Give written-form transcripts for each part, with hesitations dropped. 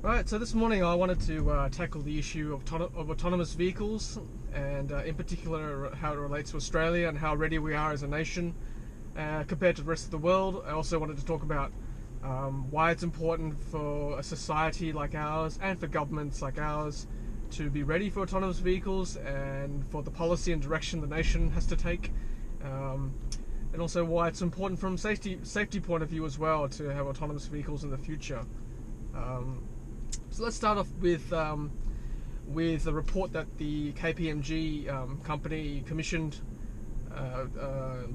Right, so this morning I wanted to tackle the issue of autonomous vehicles and in particular how it relates to Australia and how ready we are as a nation compared to the rest of the world. I also wanted to talk about why it's important for a society like ours and for governments like ours to be ready for autonomous vehicles and for the policy and direction the nation has to take. And also why it's important from a safety point of view as well to have autonomous vehicles in the future. So let's start off with a report that the KPMG company commissioned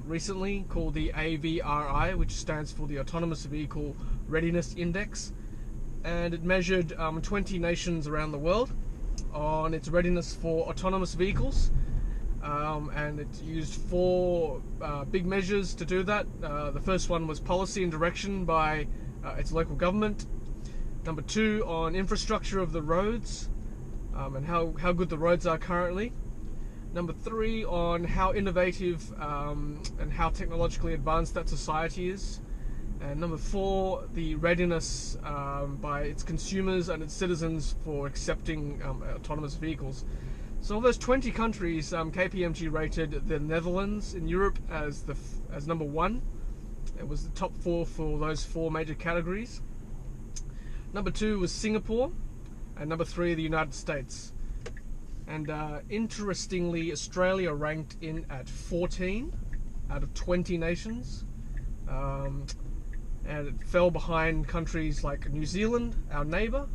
recently called the AVRI, which stands for the Autonomous Vehicle Readiness Index, and it measured 20 nations around the world on its readiness for autonomous vehicles, and it used four big measures to do that. The first one was policy and direction by its local government. Number two, on infrastructure of the roads and how good the roads are currently. Number three, on how innovative and how technologically advanced that society is. And number four, the readiness by its consumers and its citizens for accepting autonomous vehicles. So of those 20 countries, KPMG rated the Netherlands in Europe as number one. It was the top four for those four major categories. Number two was Singapore, and number three, the United States. And interestingly, Australia ranked in at 14 out of 20 nations, and it fell behind countries like New Zealand, our neighbour,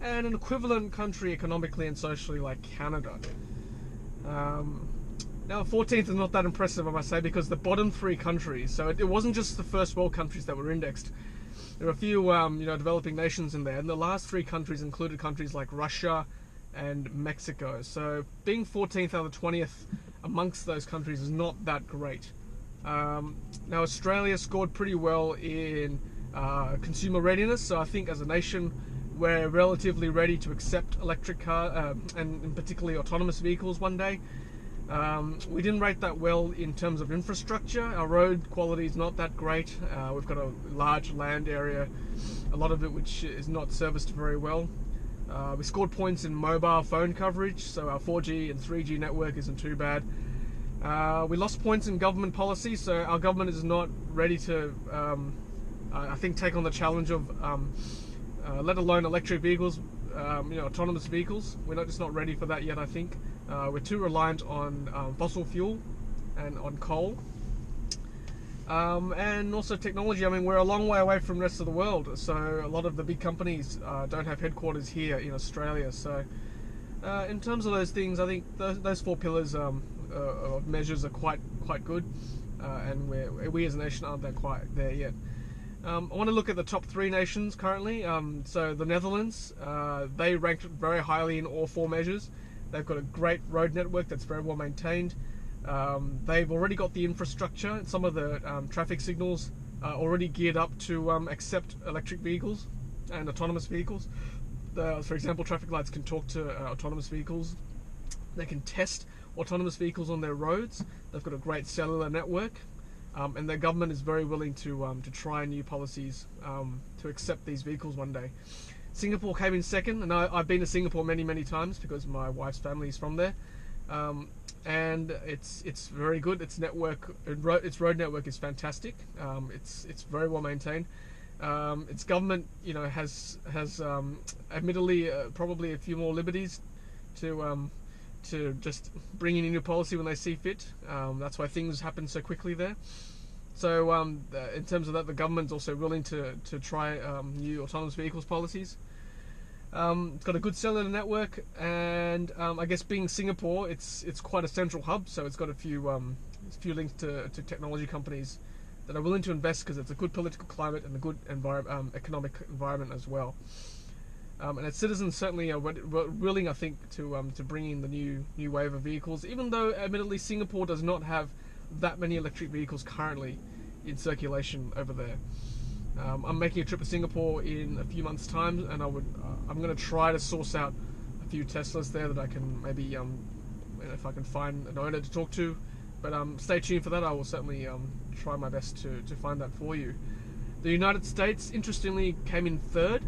and an equivalent country economically and socially like Canada. Now 14th is not that impressive, I must say, because the bottom three countries, so it wasn't just the first world countries that were indexed. There are a few developing nations in there, and the last three countries included countries like Russia and Mexico. So being 14th out of 20th amongst those countries is not that great. Now Australia scored pretty well in consumer readiness, so I think as a nation we're relatively ready to accept electric car and particularly autonomous vehicles one day. We didn't rate that well in terms of infrastructure. Our road quality is not that great. We've got a large land area, a lot of it which is not serviced very well. We scored points in mobile phone coverage, so our 4G and 3G network isn't too bad. We lost points in government policy, so our government is not ready to, I think, take on the challenge of, let alone electric vehicles, autonomous vehicles. We're just not ready for that yet, I think. We're too reliant on fossil fuel and on coal. And also technology. I mean, we're a long way away from the rest of the world, so a lot of the big companies don't have headquarters here in Australia. So in terms of those things, I think those four pillars of measures are quite good, and we as a nation aren't quite there yet. I want to look at the top three nations currently. So the Netherlands, they ranked very highly in all four measures. They've got a great road network that's very well maintained. They've already got the infrastructure. Some of the traffic signals are already geared up to accept electric vehicles and autonomous vehicles. For example, traffic lights can talk to autonomous vehicles. They can test autonomous vehicles on their roads. They've got a great cellular network. And their government is very willing to try new policies to accept these vehicles one day. Singapore came in second, and I've been to Singapore many times because my wife's family is from there, and it's very good. Its road network is fantastic. It's very well maintained. Its government, has admittedly probably a few more liberties to just bring in a new policy when they see fit. That's why things happen so quickly there. So in terms of that, the government's also willing to try new autonomous vehicles policies. It's got a good cellular network, and I guess being Singapore, it's quite a central hub, so it's got a few links to technology companies that are willing to invest because it's a good political climate and a good economic environment as well. And its citizens certainly are willing, I think, to bring in the new wave of vehicles, even though admittedly Singapore does not have that many electric vehicles currently in circulation over there. I'm making a trip to Singapore in a few months' time, and I'm going to try to source out a few Teslas there that I can maybe, if I can find an owner to talk to. But stay tuned for that. I will certainly try my best to find that for you. The United States, interestingly, came in third.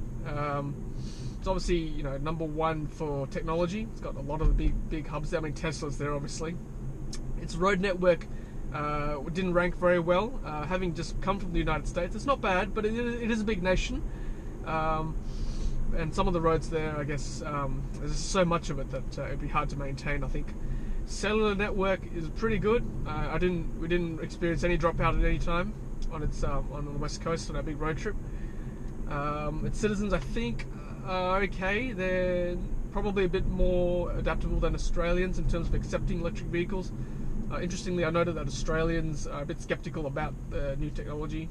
It's obviously, you know, number one for technology. It's got a lot of the big hubs there. I mean, Tesla's there, obviously. Its road network didn't rank very well, having just come from the United States. It's not bad, but it is a big nation. And some of the roads there, I guess, there's so much of it that it'd be hard to maintain, I think. Cellular network is pretty good. We didn't experience any dropout at any time on the west coast on our big road trip. Its citizens, I think, are okay. They're probably a bit more adaptable than Australians in terms of accepting electric vehicles. Interestingly, I noted that Australians are a bit skeptical about new technology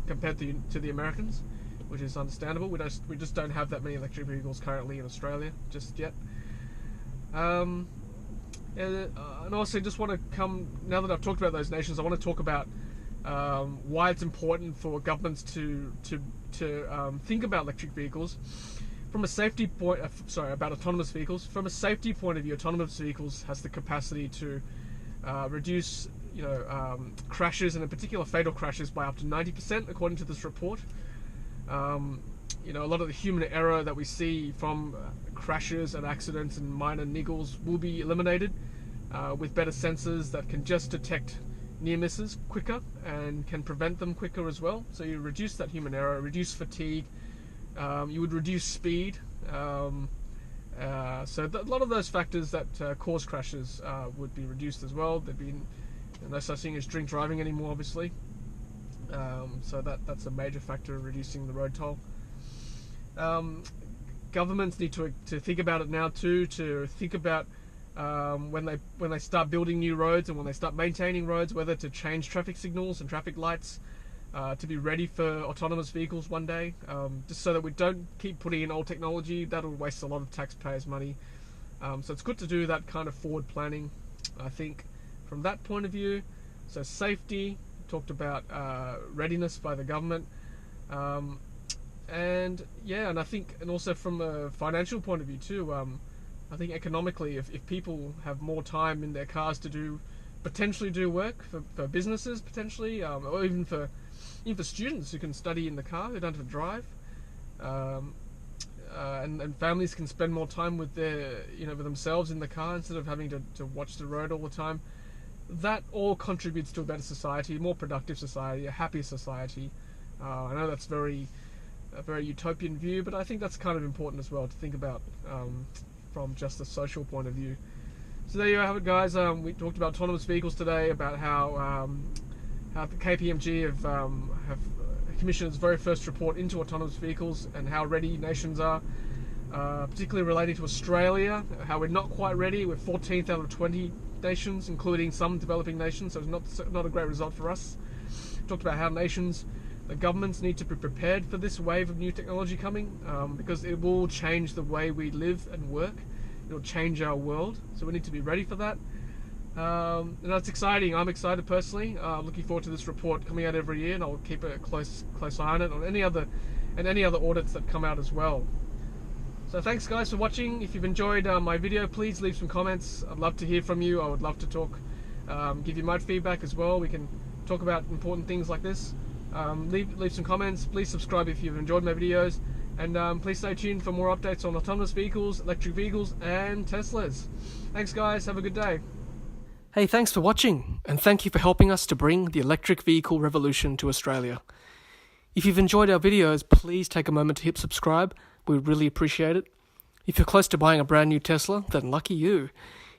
compared to the Americans, which is understandable. We just don't have that many electric vehicles currently in Australia just yet. And also, just want to now that I've talked about those nations, I want to talk about why it's important for governments to think about electric vehicles from a safety point. About autonomous vehicles. From a safety point of view, autonomous vehicles has the capacity to reduce, crashes, and in particular fatal crashes, by up to 90%, according to this report. A lot of the human error that we see from crashes and accidents and minor niggles will be eliminated with better sensors that can just detect near misses quicker and can prevent them quicker as well. So you reduce that human error, reduce fatigue, you would reduce speed. So a lot of those factors that cause crashes would be reduced as well. There'd be no such thing as drink driving anymore, obviously. So that's a major factor in reducing the road toll. Governments need to think about it now too, to think about when they start building new roads and when they start maintaining roads, whether to change traffic signals and traffic lights to be ready for autonomous vehicles one day, just so that we don't keep putting in old technology. That'll waste a lot of taxpayers' money. So it's good to do that kind of forward planning, I think, from that point of view. So safety, talked about readiness by the government, and I think, and also from a financial point of view too. I think economically, if people have more time in their cars to potentially do work for businesses, potentially, or even for students who can study in the car, they don't have to drive, and families can spend more time with with themselves in the car instead of having to watch the road all the time. That all contributes to a better society, a more productive society, a happier society. I know that's a very utopian view, but I think that's kind of important as well to think about from just a social point of view. So there you have it, guys. We talked about autonomous vehicles today, about how the KPMG have commissioned its very first report into autonomous vehicles and how ready nations are, particularly relating to Australia, how we're not quite ready. We're 14th out of 20 nations, including some developing nations, so it's not a great result for us. Talked about how the governments need to be prepared for this wave of new technology coming, because it will change the way we live and work. It'll change our world, so we need to be ready for that. And that's exciting. I'm excited personally. Looking forward to this report coming out every year, and I'll keep a close eye on it, on any other audits that come out as well. So thanks, guys, for watching. If you've enjoyed my video, please leave some comments. I'd love to hear from you. I would love to talk, give you my feedback as well. We can talk about important things like this. Leave some comments. Please subscribe if you've enjoyed my videos, and please stay tuned for more updates on autonomous vehicles, electric vehicles, and Teslas. Thanks, guys. Have a good day. Hey, thanks for watching, and thank you for helping us to bring the electric vehicle revolution to Australia. If you've enjoyed our videos, please take a moment to hit subscribe. We really appreciate it. If you're close to buying a brand new Tesla, then lucky you.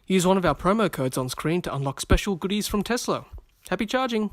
Use one of our promo codes on screen to unlock special goodies from Tesla. Happy charging!